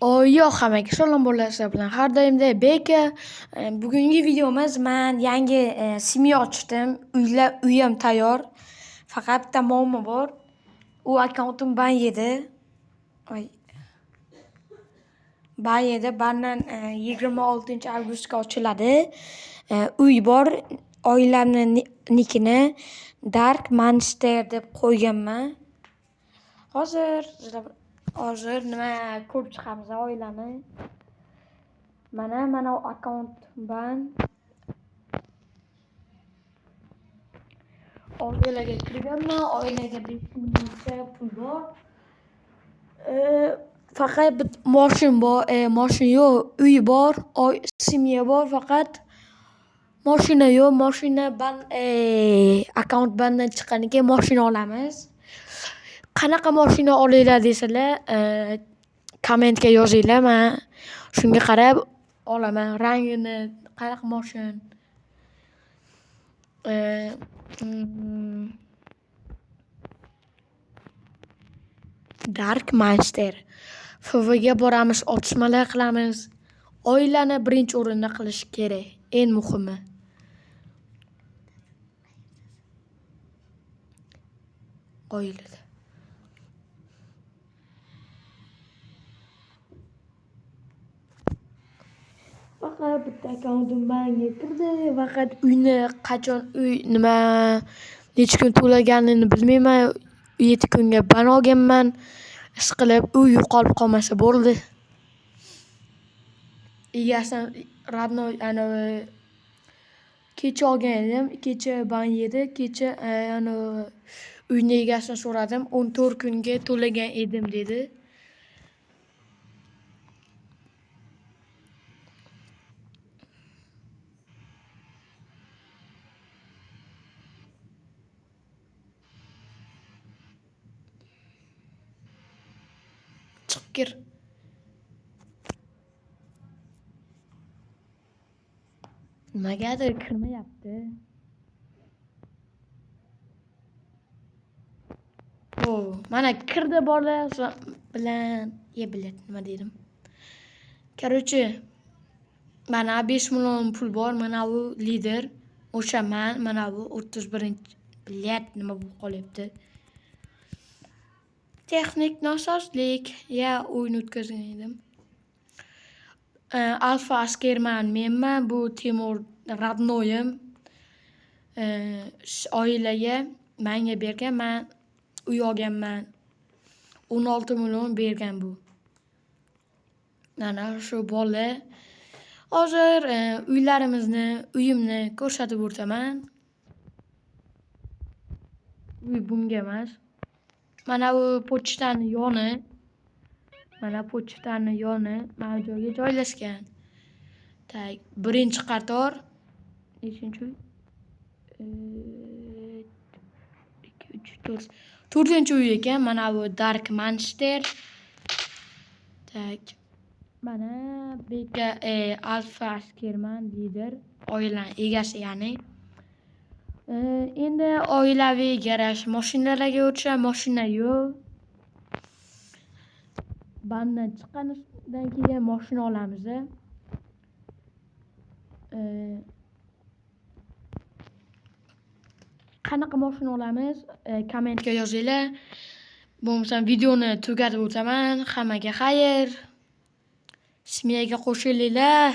Yo'q hammaga salom sizlar bilan har doimday Beka. Bugungi videomiz men yangi semya ochdim. Uyim tayyor. Faqat bitta muammo bor. U akkauntim ban yedi. Ban yedi. Bandan 26-avgustga ochiladi. Uy bor. Oilamnikini Dark Monster deb qo'yganman. Hozir nima ko'rib chiqamiz oilani. Mana akkaunt ban. Oilaga kirganman. Oilaga 5 millioncha pul bor. Faqat moshin bor, moshin yo'q, uy bor, semya bor, faqat mashina yo'q. Mashina ban, akkaunt bandan chiqqanidan keyin mashina olamiz. Qanaqa mashina olinglar desalar, kommentga yozinglar. Men shunga qarab olaman. Rangini, qanaqa mashin. Dark Monster. FVga boramiz, otishmalar qilamiz. Oilani birinchi o'rinda qilish kerak. Eng muhimi. Oilada. Faqat bitta akkauntim banga kirdi. Faqat uyni qachon necha kun to'laganini bilmayman. 7 kunga ban olganman. Ishqilib uy yo'qolib qolmasa bo'ldi. Egasidan radnoy kecha olgan edim. Kecha ban yedi. Kecha uyni egasidan so'radim. 14 kunga to'lagan edim dedi. Chiqib kir. Nimagadir kirmayapti. Mana kirdi bolalar bilan nima dedim. Короче, mana 5 million pul bor. Mana bu lider. O'shaman. Mana bu 31 nima bo'lib qolyapti. Texnik nosozlik. O'yin o'tkazgan edim. Alfa askerman menman. Bu Timur radnoyim. Oilaga menga bergan. Men uy olganman. 16 million bergan bu. Mana shu bola. Hozir uyimni ko'rsatib o'taman. Uy bunga emas. Mana bu pochtani yoni. Mana pochtani yoni mana joyga joylashgan. Birinchi qator. Nechinchi uy? 2 3 4. 4-uy ekan. Mana bu Dark Monster. Mana Beka Alfa askerman lider. Oilaning egasi ya'ni. Endi oilaviy garaj mashinalarga o'tisham, mashina yo'q. Bandan chiqqanidan keyin mashina olamiz. Qanaqa mashina olamiz? Kommentga yozinglar. Bo'lmasa videoni tugatib o'taman. Hammaga xayr. Semyaga qo'shilinglar.